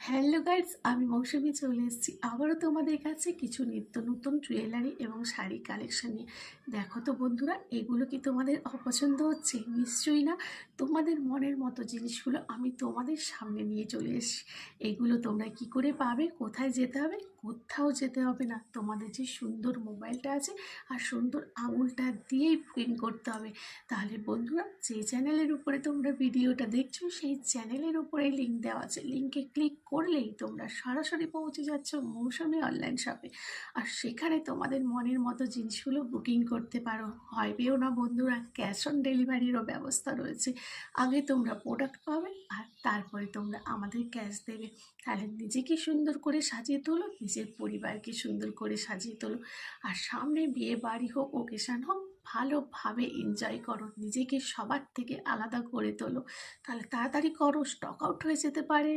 Hello guys, আমি মৌসুমি চলে এসেছি আবারও তোমাদের কাছে কিছু নিত্য নতুন জুয়েলারি এবং শাড়ি কালেকশন নিয়ে। দেখো তো বন্ধুরা, এগুলো কি তোমাদের অপছন্দ হচ্ছে? নিশ্চয়ই না। তোমাদের মনের মতো জিনিসগুলো আমি তোমাদের সামনে নিয়ে চলে এসেছি। এগুলো তোমরা কি করে পাবে? কোথায় যেতে হবে? কোথাও যেতে হবে না। তোমাদের যে সুন্দর মোবাইলটা আছে আর সুন্দর আঙুলটা দিয়েই বুকিং করতে হবে। তাহলে বন্ধুরা, যে চ্যানেলের উপরে তোমরা ভিডিওটা দেখছো সেই চ্যানেলের উপরে লিঙ্ক দেওয়া আছে, লিঙ্কে ক্লিক করলেই তোমরা সরাসরি পৌঁছে যাচ্ছ মৌসুমি অনলাইন শপে। আর সেখানে তোমাদের মনের মতো জিনিসগুলো বুকিং করতে পারো। হবেও না বন্ধুরা, ক্যাশ অন ডেলিভারিরও ব্যবস্থা রয়েছে। আগে তোমরা প্রোডাক্ট পাবে আর তারপরে তোমরা আমাদের ক্যাশ দেবে। তাহলে নিজেকে সুন্দর করে সাজিয়ে তোলো, নিজের পরিবারকে সুন্দর করে সাজিয়ে তোলো। আর সামনে বিয়ে বাড়ি হোক, ওকেশান হোক, ভালোভাবে এনজয় করো, নিজেকে সবার থেকে আলাদা করে তোলো। তাহলে তাড়াতাড়ি করো, স্টক আউট হয়ে যেতে পারে।